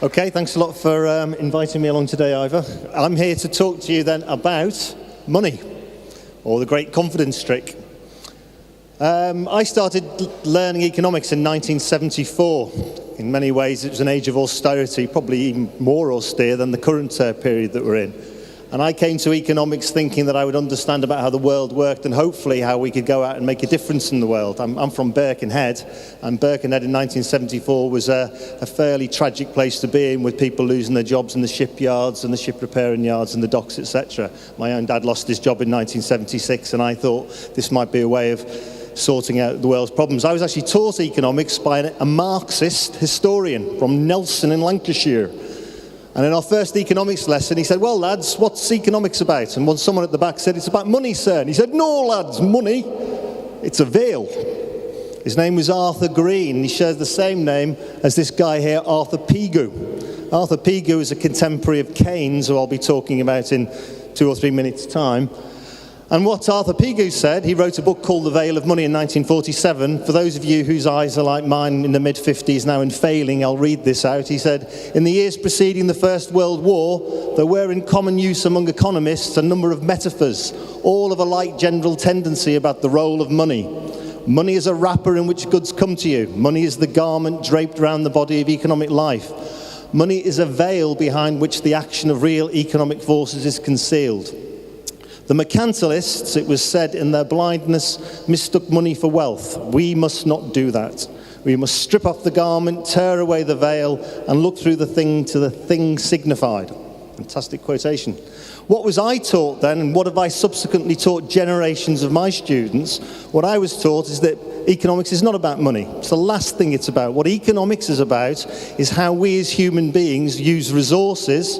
Okay, thanks a lot for inviting me along today, Ivor. I'm here to talk to you then about money, or the great confidence trick. I started learning economics in 1974. In many ways, it was an age of austerity, probably even more austere than the current period that we're in. And I came to economics thinking that I would understand about how the world worked and hopefully how we could go out and make a difference in the world. I'm from Birkenhead, and Birkenhead in 1974 was a fairly tragic place to be in, with people losing their jobs in the shipyards and the ship repairing yards and the docks, etc. My own dad lost his job in 1976, and I thought this might be a way of sorting out the world's problems. I was actually taught economics by a Marxist historian from Nelson in Lancashire. And in our first economics lesson, he said, "Well, lads, what's economics about?" And someone at the back said, "It's about money, sir." And he said, "No, lads, money, it's a veil." His name was Arthur Green. He shares the same name as this guy here, Arthur Pigou. Arthur Pigou is a contemporary of Keynes, who I'll be talking about in 2 or 3 minutes' time. And what Arthur Pigou said, he wrote a book called The Veil of Money in 1947. For those of you whose eyes are like mine in the mid-50s now and failing, I'll read this out. He said, "In the years preceding the First World War, there were in common use among economists a number of metaphors, all of a like general tendency about the role of money. Money is a wrapper in which goods come to you. Money is the garment draped around the body of economic life. Money is a veil behind which the action of real economic forces is concealed. The mercantilists, it was said, in their blindness, mistook money for wealth. We must not do that. We must strip off the garment, tear away the veil, and look through the thing to the thing signified." Fantastic quotation. What was I taught then, and what have I subsequently taught generations of my students? What I was taught is that economics is not about money. It's the last thing it's about. What economics is about is how we as human beings use resources,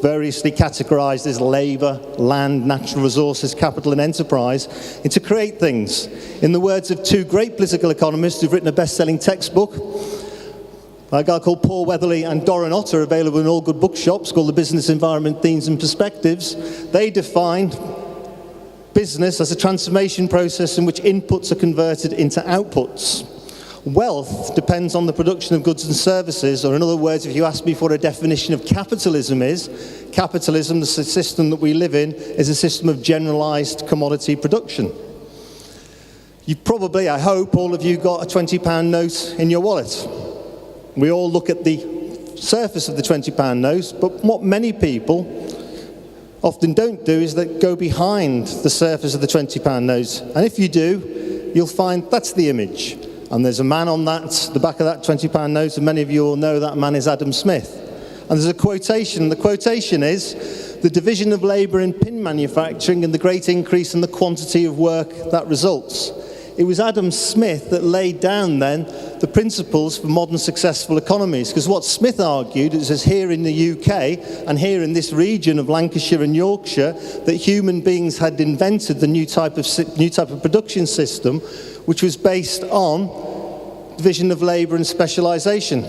variously categorized as labor, land, natural resources, capital, and enterprise, and to create things. In the words of two great political economists who've written a best-selling textbook, a guy called Paul Weatherly and Dorron Otter, available in all good bookshops, called The Business Environment, Themes and Perspectives, they define business as a transformation process in which inputs are converted into outputs. Wealth depends on the production of goods and services, or in other words, if you ask me for what a definition of capitalism is, capitalism, the system that we live in, is a system of generalized commodity production. You've probably, I hope, all of you got a £20 note in your wallet. We all look at the surface of the £20 note, but what many people often don't do is that go behind the surface of the £20 note. And if you do, you'll find that's the image. And there's a man on the back of that £20 note, and many of you will know that man is Adam Smith. And there's a quotation. The quotation is, "The division of labour in pin manufacturing and the great increase in the quantity of work that results." It was Adam Smith that laid down then the principles for modern successful economies. Because what Smith argued is here in the UK and here in this region of Lancashire and Yorkshire, that human beings had invented the new type of production system, which was based on division of labour and specialisation.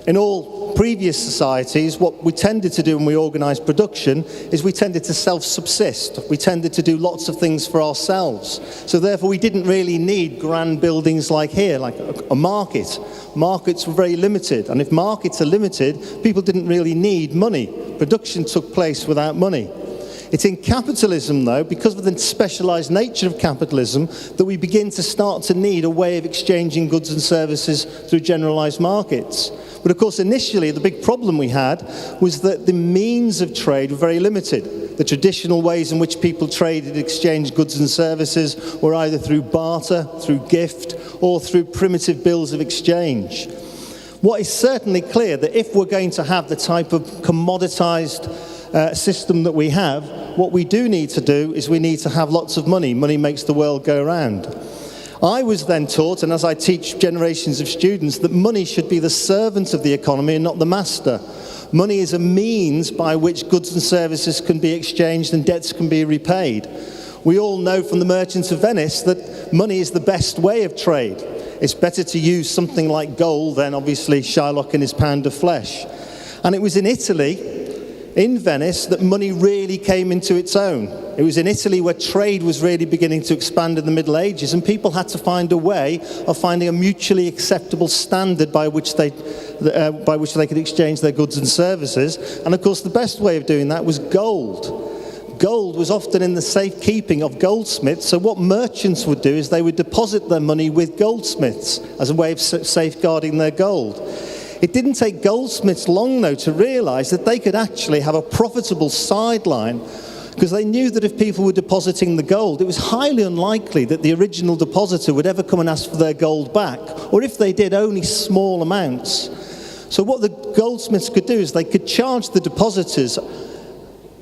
In all previous societies, what we tended to do when we organised production is we tended to self-subsist. We tended to do lots of things for ourselves. So therefore we didn't really need grand buildings like here, like a market. Markets were very limited, and if markets are limited, people didn't really need money. Production took place without money. It's in capitalism, though, because of the specialised nature of capitalism, that we begin to start to need a way of exchanging goods and services through generalised markets. But of course, initially, the big problem we had was that the means of trade were very limited. The traditional ways in which people traded, exchanged goods and services, were either through barter, through gift, or through primitive bills of exchange. What is certainly clear, that if we're going to have the type of commoditised system that we have, what we do need to do is we need to have lots of money. Money makes the world go round. I was then taught, and as I teach generations of students, that money should be the servant of the economy and not the master. Money is a means by which goods and services can be exchanged and debts can be repaid. We all know from the Merchants of Venice that money is the best way of trade. It's better to use something like gold than obviously Shylock and his pound of flesh. And it was in Italy in Venice that money really came into its own. It was in Italy where trade was really beginning to expand in the Middle Ages, and people had to find a way of finding a mutually acceptable standard by which they could exchange their goods and services. And of course, the best way of doing that was gold. Gold was often in the safekeeping of goldsmiths, so what merchants would do is they would deposit their money with goldsmiths as a way of safeguarding their gold. It didn't take goldsmiths long, though, to realise that they could actually have a profitable sideline, because they knew that if people were depositing the gold, it was highly unlikely that the original depositor would ever come and ask for their gold back, or if they did, only small amounts. So what the goldsmiths could do is they could charge the depositors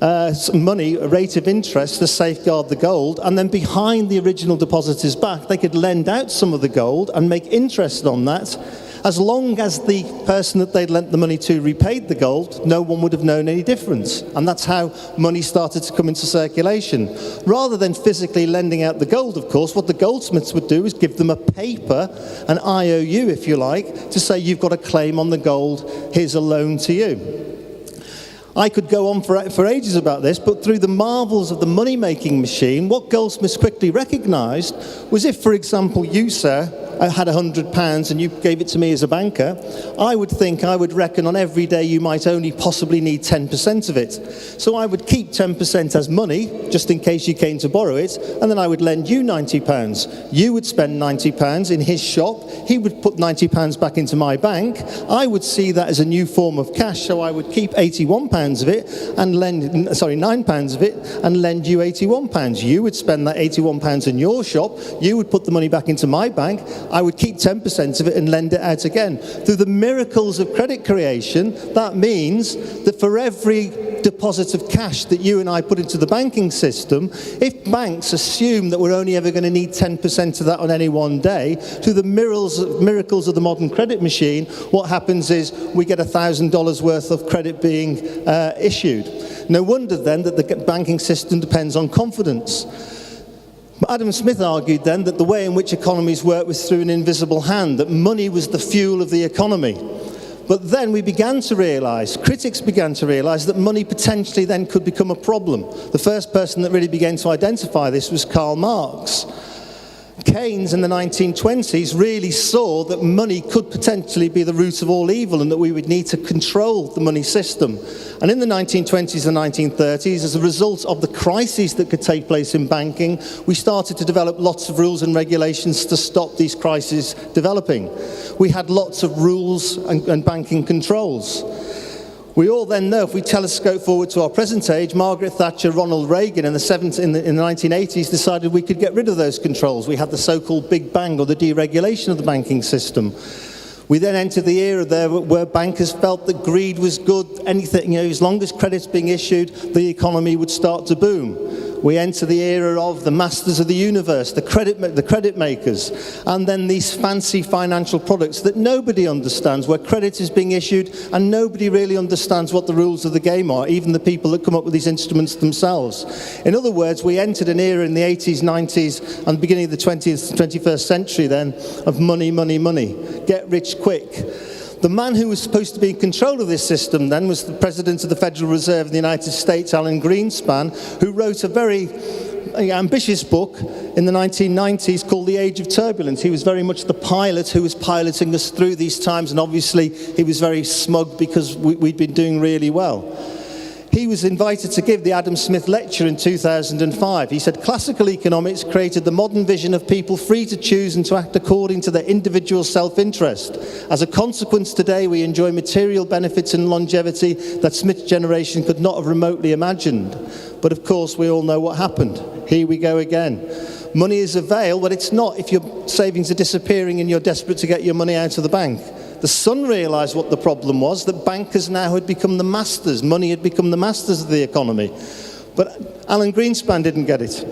some money, a rate of interest to safeguard the gold, and then behind the original depositor's back, they could lend out some of the gold and make interest on that. As long as the person that they'd lent the money to repaid the gold, no one would have known any difference. And that's how money started to come into circulation. Rather than physically lending out the gold, of course, what the goldsmiths would do is give them a paper, an IOU, if you like, to say you've got a claim on the gold, here's a loan to you. I could go on for ages about this, but through the marvels of the money-making machine, what goldsmiths quickly recognised was if, for example, you, sir, had £100 and you gave it to me as a banker, I would reckon on every day you might only possibly need 10% of it. So I would keep 10% as money, just in case you came to borrow it, and then I would lend you £90. You would spend £90 in his shop, he would put £90 back into my bank, I would see that as a new form of cash, so I would keep £81 of it, and £9 of it, and lend you £81. You would spend that £81 in your shop, you would put the money back into my bank, I would keep 10% of it and lend it out again. Through the miracles of credit creation, that means that for every deposit of cash that you and I put into the banking system, if banks assume that we're only ever going to need 10% of that on any one day, through the miracles of the modern credit machine, what happens is we get $1,000 worth of credit being issued. No wonder then that the banking system depends on confidence. Adam Smith argued then that the way in which economies work was through an invisible hand, that money was the fuel of the economy. But then we began to realise, critics began to realise, that money potentially then could become a problem. The first person that really began to identify this was Karl Marx. Keynes in the 1920s really saw that money could potentially be the root of all evil and that we would need to control the money system. And in the 1920s and 1930s, as a result of the crises that could take place in banking, we started to develop lots of rules and regulations to stop these crises developing. We had lots of rules and banking controls. We all then know, if we telescope forward to our present age, Margaret Thatcher, Ronald Reagan in the 1980s decided we could get rid of those controls. We had the so-called Big Bang, or the deregulation of the banking system. We then entered the era there where bankers felt that greed was good. Anything, as long as credit's being issued, the economy would start to boom. We enter the era of the masters of the universe, the credit makers, and then these fancy financial products that nobody understands, where credit is being issued and nobody really understands what the rules of the game are, even the people that come up with these instruments themselves. In other words, we entered an era in the 80s, 90s, and the beginning of the 20th, 21st century then, of money, money, money. Get rich quick. The man who was supposed to be in control of this system then was the President of the Federal Reserve of the United States, Alan Greenspan, who wrote a very ambitious book in the 1990s called The Age of Turbulence. He was very much the pilot who was piloting us through these times, and obviously he was very smug because we'd been doing really well. He was invited to give the Adam Smith lecture in 2005. He said, classical economics created the modern vision of people free to choose and to act according to their individual self-interest. As a consequence, today we enjoy material benefits and longevity that Smith's generation could not have remotely imagined. But of course, we all know what happened. Here we go again. Money is a veil, but it's not if your savings are disappearing and you're desperate to get your money out of the bank. The Sun realised what the problem was, that bankers now had become the masters. Money had become the masters of the economy. But Alan Greenspan didn't get it.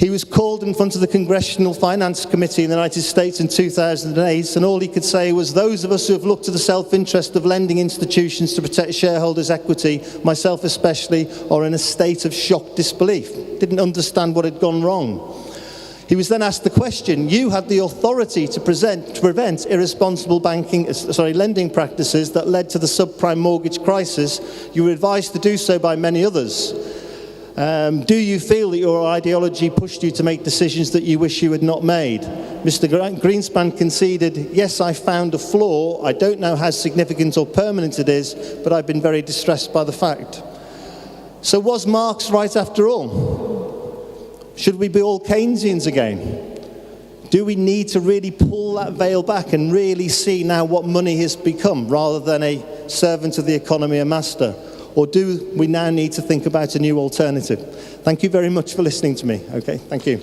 He was called in front of the Congressional Finance Committee in the United States in 2008, and all he could say was, those of us who have looked to the self-interest of lending institutions to protect shareholders' equity, myself especially, are in a state of shocked disbelief. Didn't understand what had gone wrong. He was then asked the question, you had the authority to prevent irresponsible lending practices that led to the subprime mortgage crisis. You were advised to do so by many others. Do you feel that your ideology pushed you to make decisions that you wish you had not made? Mr. Greenspan conceded, yes, I found a flaw. I don't know how significant or permanent it is, but I've been very distressed by the fact. So was Marx right after all? Should we be all Keynesians again? Do we need to really pull that veil back and really see now what money has become rather than a servant of the economy, a master? Or do we now need to think about a new alternative? Thank you very much for listening to me. Okay, thank you.